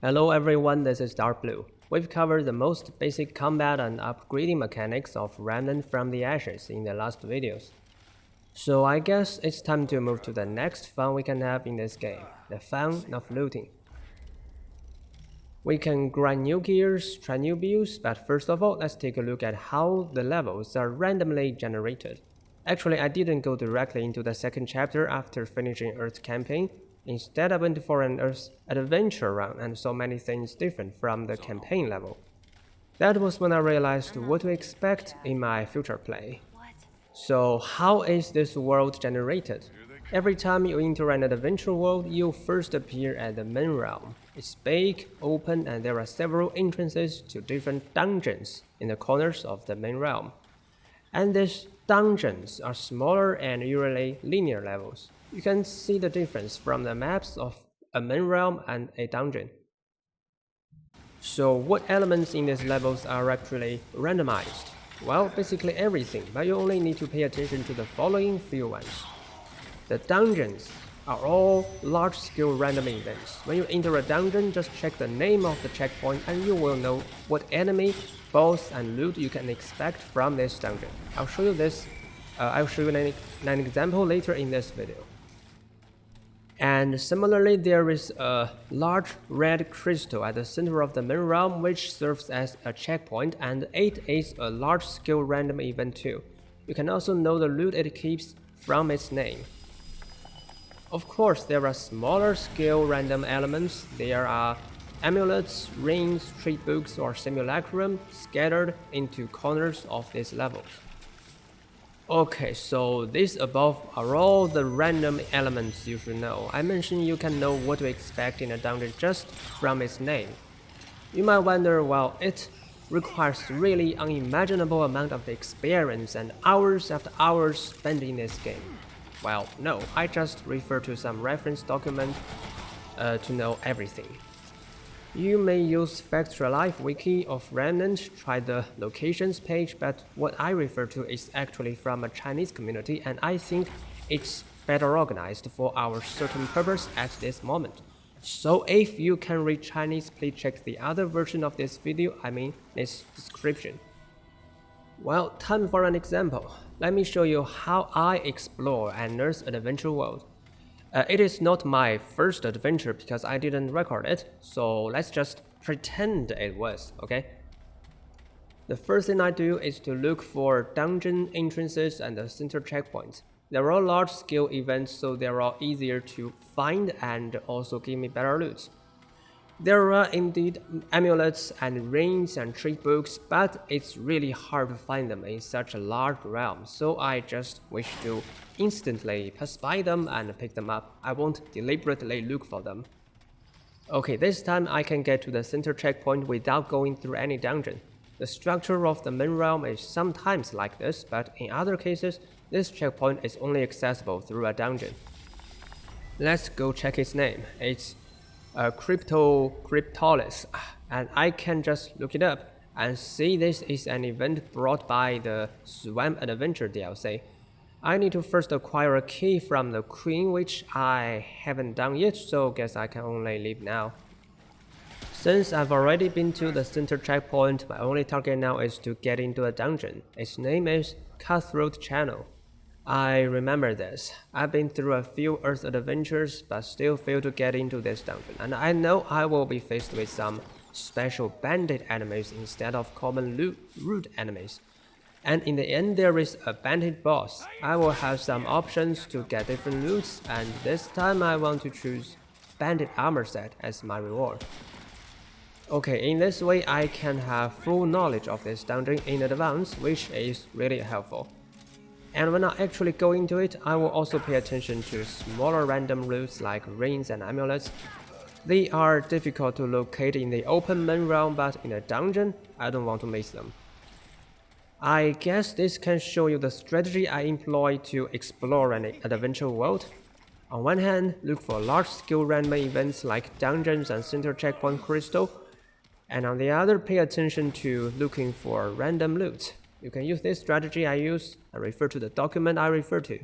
Hello everyone, this is Darkbblue. We've covered the most basic combat and upgrading mechanics of Remnant from the Ashes in the last videos. So I guess it's time to move to the next fun we can have in this game, the fun of looting. We can grind new gears, try new builds, but first of all, let's take a look at how the levels are randomly generated. Actually, I didn't go directly into the second chapter after finishing Earth's campaign. Instead, I went for an Earth adventure run and saw many things different from the campaign level. That was when I realized what to expect in my future play. So how is this world generated? Every time you enter an adventure world, you first appear at the main realm. It's big, open, and there are several entrances to different dungeons in the corners of the main realm. And these dungeons are smaller and usually linear levels. You can see the difference from the maps of a main realm and a dungeon. So what elements in these levels are actually randomized? Well, basically everything, but you only need to pay attention to the following few ones. The dungeons are all large-scale random events. When you enter a dungeon, just check the name of the checkpoint and you will know what enemy, boss, and loot you can expect from this dungeon. I'll show you an example later in this video. And similarly, there is a large red crystal at the center of the main realm which serves as a checkpoint, and it is a large-scale random event too. You can also know the loot it keeps from its name. Of course, there are smaller scale random elements. There are amulets, rings, trade books, or simulacrum scattered into corners of these levels. Okay, so these above are all the random elements you should know. I mentioned you can know what to expect in a dungeon just from its name. You might wonder, well, it requires really unimaginable amount of experience and hours after hours spent in this game. Well, no, I just refer to some reference document to know everything. You may use Factory Life Wiki of Remnant, try the locations page, but what I refer to is actually from a Chinese community, and I think it's better organized for our certain purpose at this moment. So if you can read Chinese, please check the other version of this video, this description. Well, time for an example. Let me show you how I explore an Earth adventure world. It is not my first adventure because I didn't record it, so let's just pretend it was, okay? The first thing I do is to look for dungeon entrances and the center checkpoints. They're all large-scale events, so they're all easier to find and also give me better loot. There are indeed amulets and rings and trade books, but it's really hard to find them in such a large realm, so I just wish to instantly pass by them and pick them up. I won't deliberately look for them. Okay, this time I can get to the center checkpoint without going through any dungeon. The structure of the main realm is sometimes like this, but in other cases, this checkpoint is only accessible through a dungeon. Let's go check its name. It's Cryptolis, and I can just look it up and see this is an event brought by the Swamp Adventure DLC. I need to first acquire a key from the Queen, which I haven't done yet, so guess I can only leave now. Since I've already been to the center checkpoint, my only target now is to get into a dungeon. Its name is Cutthroat Channel. I remember this. I've been through a few Earth adventures, but still failed to get into this dungeon, and I know I will be faced with some special bandit enemies instead of common root enemies. And in the end, there is a bandit boss. I will have some options to get different loots, and this time I want to choose bandit armor set as my reward. Okay, in this way I can have full knowledge of this dungeon in advance, which is really helpful. And when I actually go into it, I will also pay attention to smaller random loots like rings and amulets. They are difficult to locate in the open main realm, but in a dungeon, I don't want to miss them. I guess this can show you the strategy I employ to explore an adventure world. On one hand, look for large-scale random events like dungeons and center checkpoint crystal, and on the other, pay attention to looking for random loot. You can use this strategy I use and refer to the document I refer to,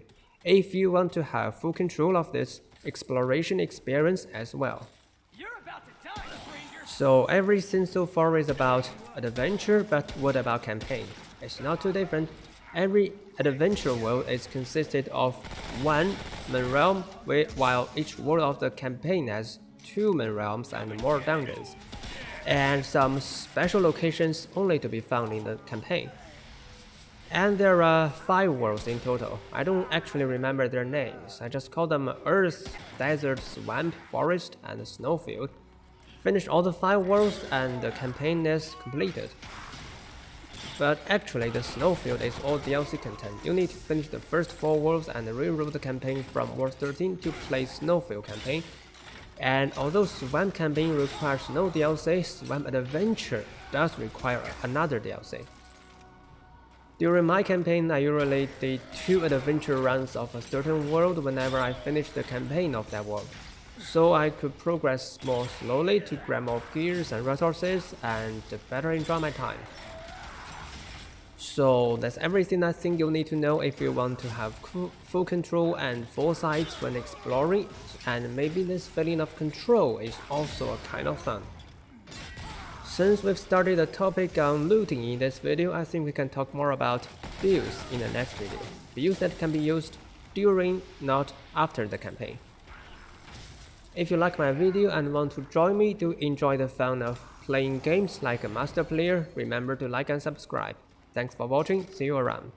if you want to have full control of this exploration experience as well. You're about to die, stranger! So everything so far is about adventure, but what about campaign? It's not too different. Every adventure world is consisted of one main realm, while each world of the campaign has two main realms and more dungeons, and some special locations only to be found in the campaign. And there are 5 worlds in total. I don't actually remember their names. I just call them Earth, Desert, Swamp, Forest, and Snowfield. Finish all the 5 worlds and the campaign is completed. But actually the Snowfield is all DLC content. You need to finish the first 4 worlds and reroute the campaign from World 13 to play Snowfield campaign. And although Swamp campaign requires no DLC, Swamp Adventure does require another DLC. During my campaign, I usually did 2 adventure runs of a certain world whenever I finished the campaign of that world, so I could progress more slowly to grab more gears and resources and better enjoy my time. So that's everything I think you'll need to know if you want to have full control and foresight when exploring, and maybe this feeling of control is also a kind of fun. Since we've started the topic on looting in this video, I think we can talk more about builds in the next video. Builds that can be used during, not after the campaign. If you like my video and want to join me to enjoy the fun of playing games like a master player, remember to like and subscribe. Thanks for watching, see you around.